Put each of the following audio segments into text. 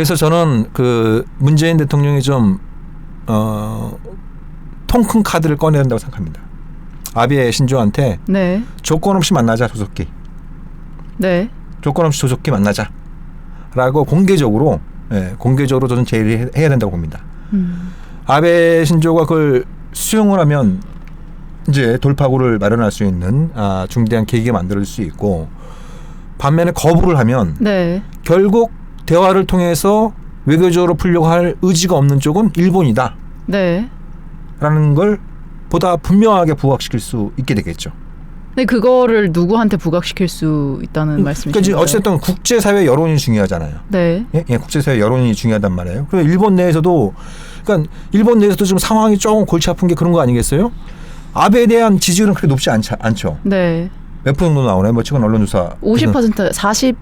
그래서 저는 그 문재인 대통령이 좀 통큰 카드를 꺼내야 된다고 생각합니다. 아베 신조한테 네. 조건 없이 만나자 조속히. 네. 조건 없이 조속히 만나자라고 공개적으로 저는 제의를 해야 된다고 봅니다. 아베 신조가 그걸 수용을 하면 이제 돌파구를 마련할 수 있는 중대한 계기가 만들어질 수 있고 반면에 거부를 하면 네. 결국 대화를 통해서 외교적으로 풀려고 할 의지가 없는 쪽은 일본이다. 네. 라는 걸 보다 분명하게 부각시킬 수 있게 되겠죠. 근데 그거를 누구한테 부각시킬 수 있다는 말씀이신가요? 그러니까 어쨌든 국제사회 여론이 중요하잖아요. 네. 예, 국제사회 여론이 중요하단 말이에요. 그리고 일본 내에서도 지금 상황이 조금 골치 아픈 게 그런 거 아니겠어요? 아베에 대한 지지율은 그렇게 높지 않죠. 네. 몇 프로 정도 나오나요? 뭐 최근 언론조사 50%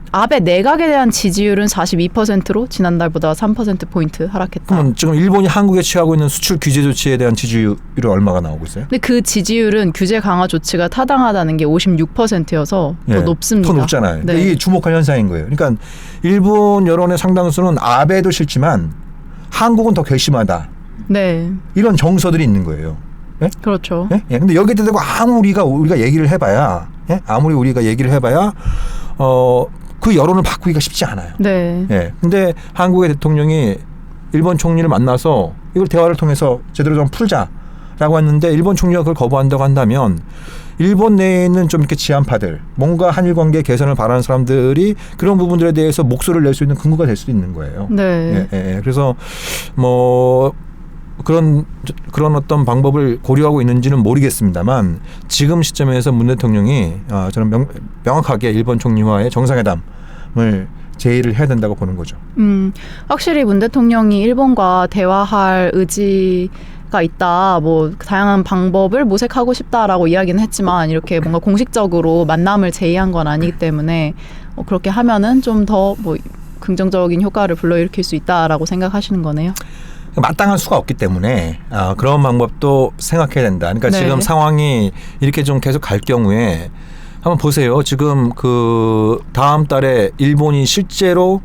아베 내각에 대한 지지율은 42%로 지난달보다 3%포인트 하락했다. 그러면 지금 일본이 한국에 취하고 있는 수출 규제 조치에 대한 지지율이 얼마가 나오고 있어요? 근데 그 지지율은 규제 강화 조치가 타당하다는 게 56%여서 더 높습니다. 더 높잖아요. 네. 이게 주목할 현상인 거예요. 그러니까 일본 여론의 상당수는 아베도 싫지만 한국은 더 괘씸하다. 네. 이런 정서들이 있는 거예요. 예? 그렇죠. 예? 예. 근데 여기에 대고 아무리 우리가 얘기를 해봐야, 아무리 우리가 얘기를 해봐야, 그 여론을 바꾸기가 쉽지 않아요. 네. 예. 근데 한국의 대통령이 일본 총리를 만나서 이걸 대화를 통해서 제대로 좀 풀자라고 했는데 일본 총리가 그걸 거부한다고 한다면 일본 내에 있는 좀 이렇게 지한파들, 뭔가 한일 관계 개선을 바라는 사람들이 그런 부분들에 대해서 목소리를 낼 수 있는 근거가 될 수도 있는 거예요. 네. 예. 그래서 뭐 그런 어떤 방법을 고려하고 있는지는 모르겠습니다만 지금 시점에서 문 대통령이 저는 명확하게 일본 총리와의 정상회담을 제의를 해야 된다고 보는 거죠. 확실히 문 대통령이 일본과 대화할 의지가 있다. 뭐 다양한 방법을 모색하고 싶다라고 이야기는 했지만 이렇게 뭔가 공식적으로 만남을 제의한 건 아니기 때문에 그렇게 하면은 좀 더 뭐 긍정적인 효과를 불러일으킬 수 있다라고 생각하시는 거네요. 마땅할 수가 없기 때문에 그런 방법도 생각해야 된다. 그러니까 네. 지금 상황이 이렇게 좀 계속 갈 경우에 한번 보세요. 지금 그 다음 달에 일본이 실제로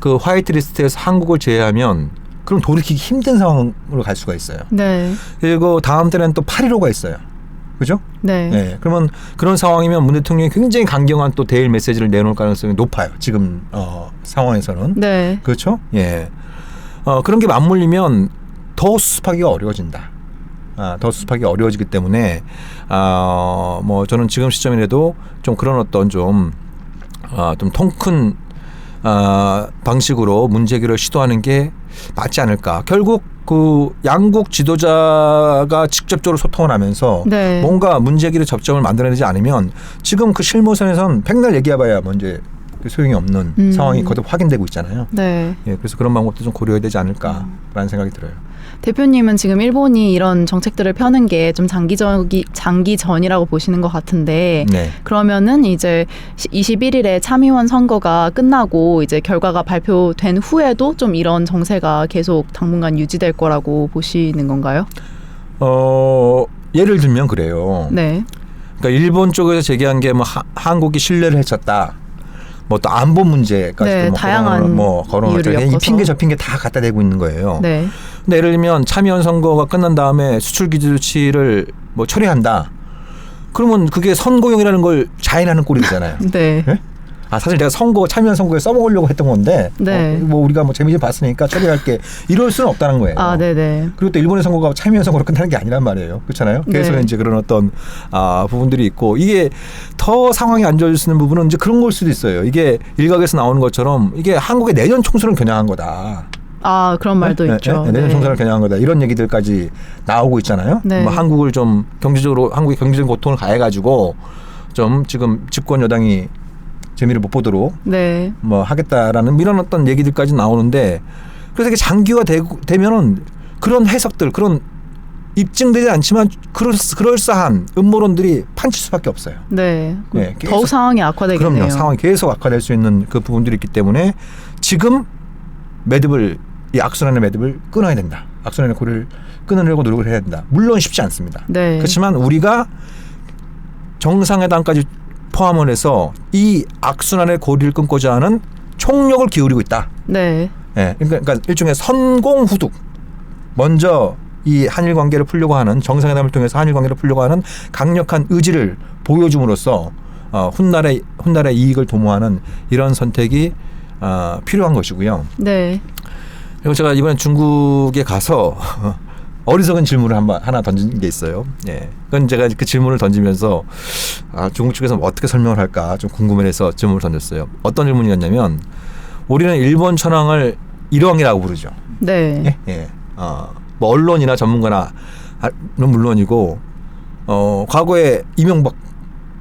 그 화이트리스트에서 한국을 제외하면 그럼 돌이키기 힘든 상황으로 갈 수가 있어요. 네. 그리고 다음 달에는 또 8.15가 있어요. 그죠? 네. 네. 그러면 그런 상황이면 문 대통령이 굉장히 강경한 또 대일 메시지를 내놓을 가능성이 높아요. 지금 상황에서는. 네. 그렇죠? 예. 그런 게 맞물리면 더 수습하기가 어려워진다. 더 수습하기 어려워지기 때문에 뭐 저는 지금 시점이라도 좀 그런 어떤 좀 통큰 방식으로 문제 해결을 시도하는 게 맞지 않을까. 결국 그 양국 지도자가 직접적으로 소통을 하면서 네. 뭔가 문제 해결의 접점을 만들어내지 않으면 지금 그 실무선에선 백날 얘기해봐야 문제 소용이 없는 상황이 거듭 확인되고 있잖아요. 네. 예, 그래서 그런 방법도 좀 고려해야 되지 않을까라는 생각이 들어요. 대표님은 지금 일본이 이런 정책들을 펴는 게 좀 장기전이라고 보시는 것 같은데 네. 그러면은 이제 21일에 참의원 선거가 끝나고 이제 결과가 발표된 후에도 좀 이런 정세가 계속 당분간 유지될 거라고 보시는 건가요? 예를 들면 그래요. 네. 그러니까 일본 쪽에서 제기한 게 뭐 한국이 신뢰를 해쳤다. 뭐 또 안보 문제까지도 네, 다양한 거론하죠. 이 핑계 저 핑계 다 갖다 대고 있는 거예요. 네. 근데 예를 들면 참여연 선거가 끝난 다음에 수출 규제 조치를 뭐 처리한다. 그러면 그게 선거용이라는 걸 자인하는 꼴이 되잖아요. 네. 네? 사실 내가 참여연 선거에 써먹으려고 했던 건데 네. 뭐 우리가 뭐 재미 좀 봤으니까 처리할게 이럴 수는 없다는 거예요. 네네. 그리고 또 일본의 선거가 참여연 선거로 끝나는 게 아니란 말이에요. 그렇잖아요. 그래서 네. 이제 그런 어떤 부분들이 있고 이게 더 상황이 안 좋아질 수 있는 부분은 이제 그런 걸 수도 있어요. 이게 일각에서 나오는 것처럼 이게 한국의 내년 총선을 겨냥한 거다. 그런 말도 있죠. 내년 총선을 겨냥한 거다. 이런 얘기들까지 나오고 있잖아요. 네. 뭐 한국을 좀 한국의 경제적인 고통을 가해가지고 좀 지금 집권 여당이 재미를 못 보도록 네. 뭐 하겠다라는 이런 어떤 얘기들까지 나오는데 그래서 이게 장기화 되면은 그런 해석들 그런 입증되지 않지만 그럴싸한 음모론들이 판칠 수밖에 없어요. 네. 네, 더욱 상황이 악화되겠네요. 그럼요. 상황이 계속 악화될 수 있는 그 부분들이 있기 때문에 지금 이 악순환의 매듭을 끊어야 된다. 악순환의 고리를 끊으려고 노력을 해야 된다. 물론 쉽지 않습니다. 네. 그렇지만 우리가 정상회담까지 포함을 해서 이 악순환의 고리를 끊고자 하는 총력을 기울이고 있다. 네. 예, 그러니까 일종의 선공후둑. 먼저 이 한일 관계를 풀려고 하는 정상회담을 통해서 한일 관계를 풀려고 하는 강력한 의지를 보여줌으로써 훗날의 이익을 도모하는 이런 선택이 필요한 것이고요. 네. 그리고 제가 이번에 중국에 가서 어리석은 질문을 하나 던진 게 있어요. 예. 그건 제가 그 질문을 던지면서 중국 측에서 어떻게 설명을 할까 좀 궁금해서 질문을 던졌어요. 어떤 질문이었냐면 우리는 일본 천황을 일왕이라고 부르죠. 네. 예. 예. 뭐 언론이나 전문가나 물론이고 과거에 이명박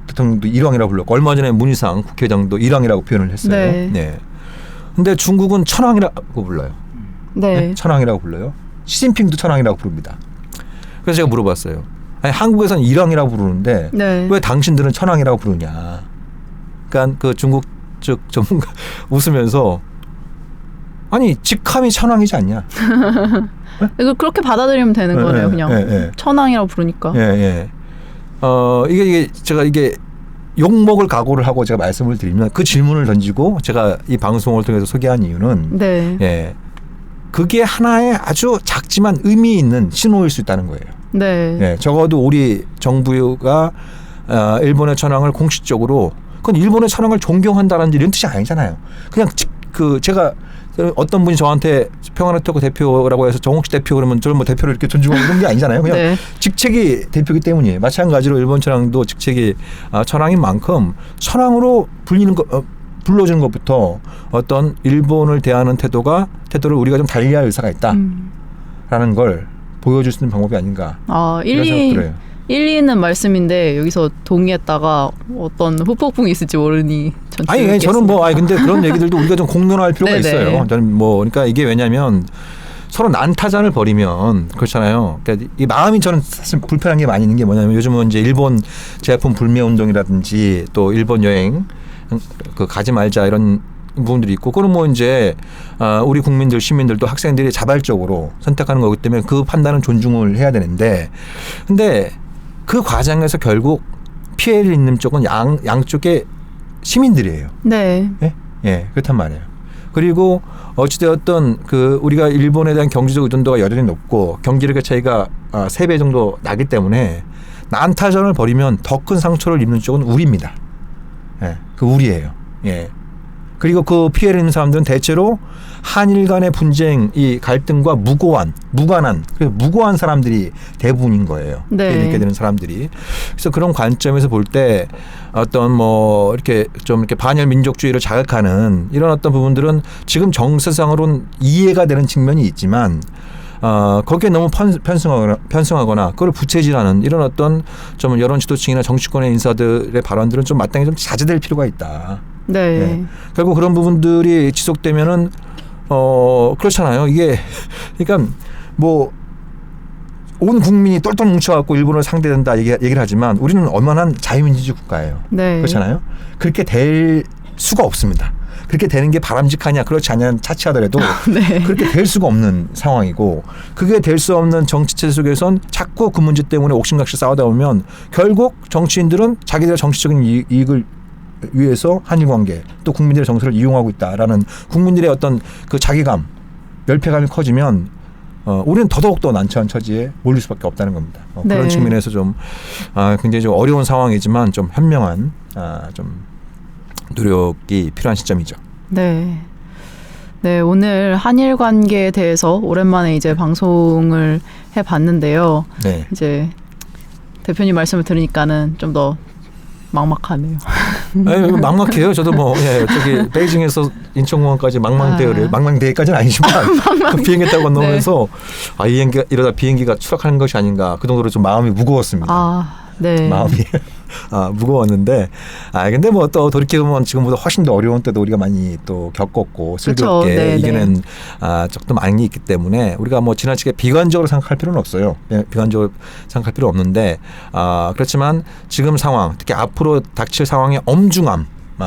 대통령도 일왕이라고 불렀고 얼마 전에 문희상 국회의장도 일왕이라고 표현을 했어요. 네. 네. 근데 중국은 천황이라고 불러요. 네. 네? 천황이라고 불러요. 시진핑도 천황이라고 부릅니다. 그래서 제가 물어봤어요. 아니, 한국에서는 일왕이라고 부르는데 네. 왜 당신들은 천황이라고 부르냐. 그러니까 그 중국 측 전문가 웃으면서 아니 직함이 천황이지 않냐. 이거 그렇게 받아들이면 되는 네, 거네요. 네, 그냥 네, 네. 천황이라고 부르니까. 예, 예. 이게 욕먹을 각오를 하고 제가 말씀을 드리면 그 질문을 던지고 제가 이 방송을 통해서 소개한 이유는 네. 예. 그게 하나의 아주 작지만 의미 있는 신호일 수 있다는 거예요. 네. 예. 적어도 우리 정부가 일본의 천황을 공식적으로 그건 일본의 천황을 존경한다는 이런 뜻이 아니잖아요. 그냥 제가 어떤 분이 저한테 평화네트워크 대표라고 해서 정옥식 대표 그러면 저는 뭐 대표를 이렇게 존중하고 그런 게 아니잖아요. 그냥 네. 직책이 대표이기 때문이에요. 마찬가지로 일본 천황도 직책이 천황인 만큼 천황으로 불러주는 것부터 어떤 일본을 대하는 태도를 우리가 좀 달리할 의사가 있다라는 걸 보여줄 수 있는 방법이 아닌가. 이런 생각 들어요. 일리는 말씀인데 여기서 동의했다가 어떤 후폭풍이 있을지 모르니 아니 저는 근데 그런 얘기들도 우리가 좀 공론화할 필요가 네네. 있어요. 저는 그러니까 이게 왜냐면 서로 난타전을 벌이면 그렇잖아요. 그러니까 이 마음이 저는 사실 불편한 게 많이 있는 게 뭐냐면 요즘은 이제 일본 제품 불매 운동이라든지 또 일본 여행 가지 말자 이런 부분들이 있고 그럼 뭐 이제 우리 국민들 시민들도 학생들이 자발적으로 선택하는 거기 때문에 그 판단은 존중을 해야 되는데 근데 그 과정에서 결국 피해를 입는 쪽은 양쪽의 시민들이에요. 네. 예? 예, 그렇단 말이에요. 그리고 어찌되었든 우리가 일본에 대한 경제적 의존도가 여전히 높고 경제력의 차이가 3배 정도 나기 때문에 난타전을 벌이면 더 큰 상처를 입는 쪽은 우리입니다. 예, 그 우리예요. 예. 그리고 그 피해를 입는 사람들은 대체로 한일 간의 분쟁, 이 갈등과 무관한 사람들이 대부분인 거예요. 네. 피해를 입게 되는 사람들이. 그래서 그런 관점에서 볼 때 어떤 이렇게 좀 이렇게 반일 민족주의를 자극하는 이런 어떤 부분들은 지금 정세상으로는 이해가 되는 측면이 있지만 거기에 너무 편승하거나 그걸 부채질하는 이런 어떤 좀 여론 지도층이나 정치권의 인사들의 발언들은 좀 마땅히 좀 자제될 필요가 있다. 네. 네. 결국 그런 부분들이 지속되면은 그렇잖아요. 이게 그러니까 온 국민이 똘똘 뭉쳐갖고 일본을 상대한다 얘기를 하지만 우리는 얼마나 자유민주주의 국가예요. 네. 그렇잖아요. 그렇게 될 수가 없습니다. 그렇게 되는 게 바람직하냐 그렇지 않냐는 차치하더라도 네. 그렇게 될 수가 없는 상황이고 그게 될 수 없는 정치체 속에선 자꾸 그 문제 때문에 옥신각신 싸우다 보면 결국 정치인들은 자기들의 정치적인 이익을 위해서 한일관계 또 국민들의 정서를 이용하고 있다라는 국민들의 어떤 그 자기감 열패감이 커지면 우리는 더더욱더 난처한 처지에 몰릴 수밖에 없다는 겁니다. 네. 그런 측면에서 좀 굉장히 좀 어려운 상황이지만 좀 현명한 좀 노력이 필요한 시점이죠. 네. 네, 오늘 한일 관계에 대해서 오랜만에 이제 방송을 해봤는데요. 네. 이제 대표님 말씀을 들으니까는 좀 더 막막하네요. 아니, 막막해요. 저도 저기 베이징에서 인천공항까지 망망대해까지는 아니지만 그 비행기 타고 건너면서 네. 이러다 비행기가 추락하는 것이 아닌가 그 정도로 좀 마음이 무거웠습니다. 네. 마음이 무거웠는데 근데 또 돌이켜보면 지금보다 훨씬 더 어려운 때도 우리가 많이 또 겪었고 슬기롭게 네, 이겨낸 적도 많이 있기 때문에 우리가 지나치게 비관적으로 생각할 필요는 없어요. 비관적으로 생각할 필요 없는데 그렇지만 지금 상황 특히 앞으로 닥칠 상황의 엄중함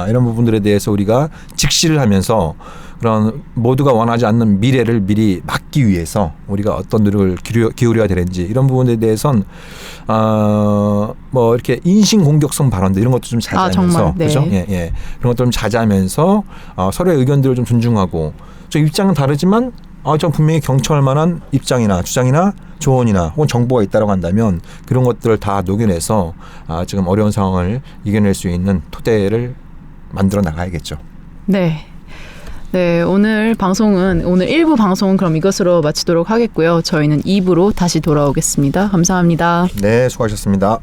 이런 부분들에 대해서 우리가 직시를 하면서 그런 모두가 원하지 않는 미래를 미리 막기 위해서 우리가 어떤 노력을 기울여야 되는지 이런 부분에 대해선 이렇게 인신 공격성 발언들 이런 것도 좀 자제하면서 정말, 네. 그렇죠? 예. 그런 것도 좀 자제하면서 서로의 의견들을 좀 존중하고 저 입장은 다르지만 전 분명히 경청할 만한 입장이나 주장이나 조언이나 혹은 정보가 있다고 한다면 그런 것들을 다 녹여내서 지금 어려운 상황을 이겨낼 수 있는 토대를 만들어 나가야겠죠. 네. 네, 오늘 1부 방송은 그럼 이것으로 마치도록 하겠고요. 저희는 2부로 다시 돌아오겠습니다. 감사합니다. 네, 수고하셨습니다.